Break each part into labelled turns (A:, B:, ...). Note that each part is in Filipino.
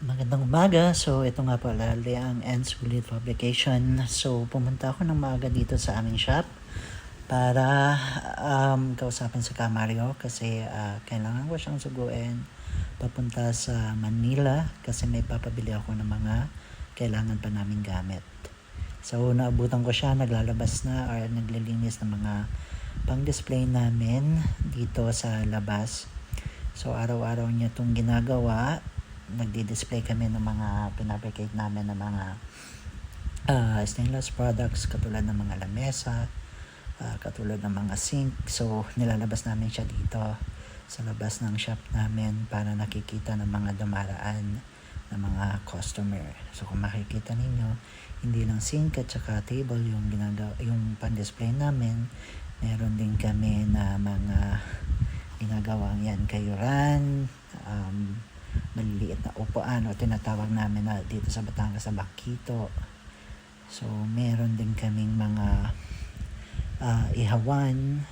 A: Magandang umaga. So, ito nga pala ang and sulit publication. So, pumunta ako ng maaga dito sa aming shop para kausapin si Kamario kasi kailangan ko siyang suguin papunta sa Manila kasi may papabili ako ng mga kailangan pa naming gamit. So, naabutan ko siya, naglalabas na or naglilinis ng mga pang-display namin dito sa labas. So, araw-araw niya itong ginagawa. Nagdi-display kami ng mga pinabricate namin ng mga stainless products katulad ng mga lamesa, katulad ng mga sink. So, nilalabas namin siya dito sa labas ng shop namin para nakikita ng mga dumaraan ng mga customer. So, kung makikita ninyo, hindi lang sink at saka table yung pan-display namin. Meron din kami na mga ginagawang yan kayuran, maliliit na upuan o tinatawag namin na dito sa Batangas sa bangkito. So, meron din kaming mga ihawan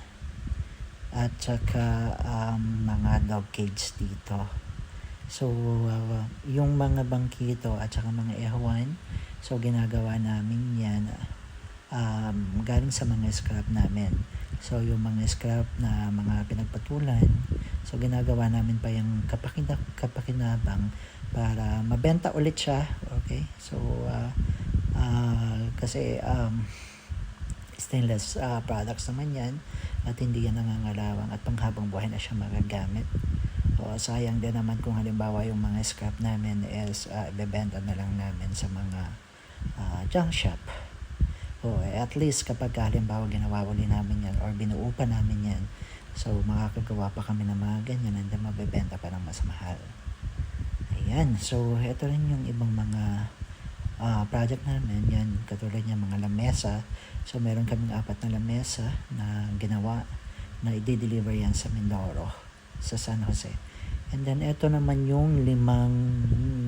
A: at saka mga dog cage dito. So, yung mga bangkito at saka mga ihawan, so ginagawa namin yan galing sa mga scrap namin. So, yung mga scrap na mga pinagpatulan, so ginagawa namin pa yung kapakinabang para mabenta ulit siya. Okay? So, kasi stainless products naman yan at hindi yan nangangalawang at panghabang buhay na siya magagamit. O, sayang din naman kung halimbawa yung mga scrap namin is ibebenta na lang namin sa mga junk shop. At least kapag halimbawa ginawa uli namin yan or binuo pa namin yan, so makakagawa pa kami ng mga ganyan and then mabebenta pa ng mas mahal. Ayan, so ito rin yung ibang mga project namin. Yan, katulad niya mga lamesa. So meron kaming 4 na lamesa na ginawa na i-deliver yan sa Mindoro, sa San Jose. And then ito naman yung 5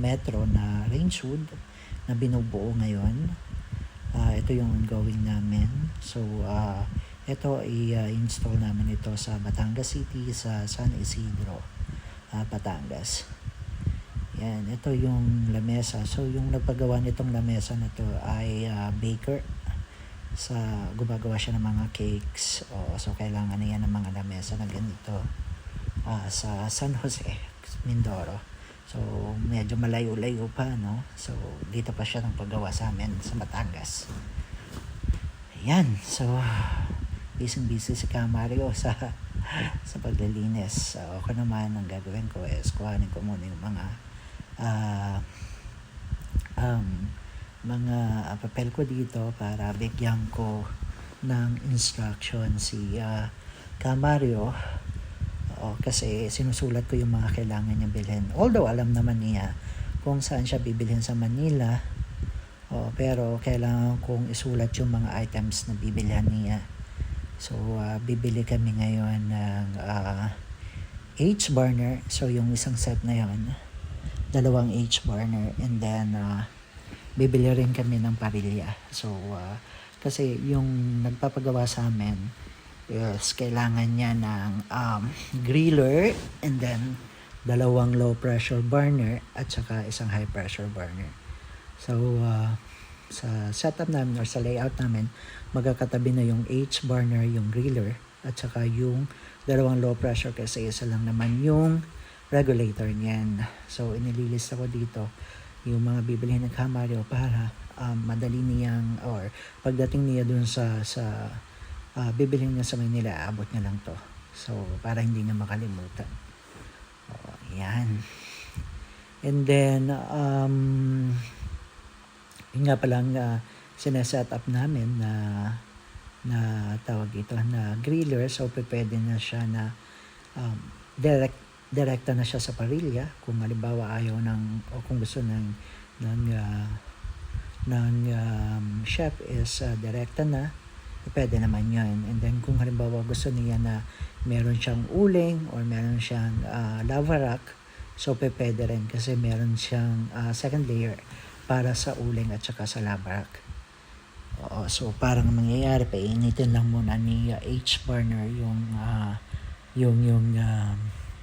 A: metro na range wood na binubuo ngayon. Ito yung ongoing namin. So, ito i-install namin ito sa Batangas City, sa San Isidro, Batangas. Yan, ito yung lamesa. So, yung nagpagawa nitong lamesa na to ay baker. Gumagawa siya ng mga cakes. So, kailangan niya ng mga lamesa na ganito sa San Jose, Mindoro. So, medyo malayo-layo pa, no? So, dito pa siya nang paggawa sa amin sa Batangas. Ayan. So, busy si Kamario sa paglilinis. So, ako naman, ang gagawin ko is kuhanin ko muna yung mga papel ko dito para bigyan ko ng instruction si Kamario. Kasi sinusulat ko yung mga kailangan niya bilhin. Although alam naman niya kung saan siya bibilhin sa Manila, pero kailangan kong isulat yung mga items na bibilhan niya. So, bibili kami ngayon ng H-burner. So, yung isang set na yon, 2 H-burner. And then, bibili rin kami ng parilya. So, kasi yung nagpapagawa sa amin, yes, kailangan niya ng griller and then 2 low pressure burner at saka isang high pressure burner. So, sa setup namin or sa layout namin, magkakatabi na yung H burner, yung griller at saka yung 2 low pressure kasi isa lang naman yung regulator niyan. So, inililista ko dito yung mga bibilhin ng Kamario para madali niyang or pagdating niya dun sa bibilhin niya sa Manila, aabot niya lang to. So, para hindi niya makalimutan. Yan. And then, yun nga palang sineset up namin na tawag ito na griller. So, pwede na siya na direkta na siya sa parilya. Kung halimbawa ayaw o kung gusto ng chef is direkta na, pwede naman yun. And then kung halimbawa gusto niya na meron siyang uling or meron siyang lava rock, so pwede rin kasi meron siyang second layer para sa uling at saka sa lava rock. So parang mangyayari, painitin lang muna ni H-burner yung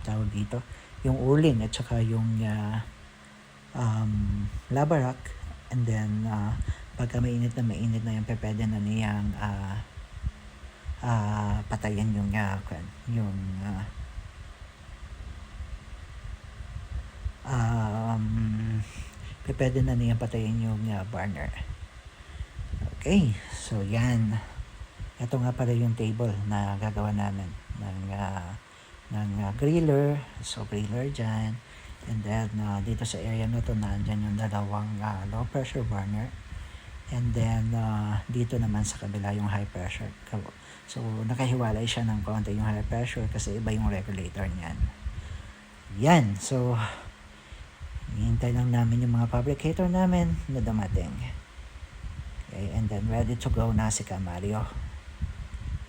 A: tawag dito, yung uling at saka yung lava rock. And then, pagka mainit na yun, pwede na niyang patayin yung pwede na niyang patayin yung burner. Okay, so yan. Ito nga pala yung table na gagawa namin ng griller. So griller dyan. And then dito sa area na to, nandyan yung dalawang low pressure burner. And then dito naman sa kabila yung high pressure. So nakahiwalay siya ng konti yung high pressure kasi iba yung regulator niyan. Yan. So hihintay lang namin yung mga fabricator namin na dumating. Okay, and then ready to go na si Mario.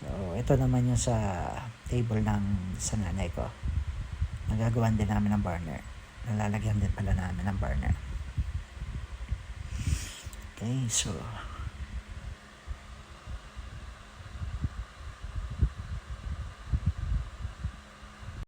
A: So ito naman yung sa table sa nanay ko. Nagagawan din namin ng burner. Nalalagyan din pala namin ng burner. Okay, so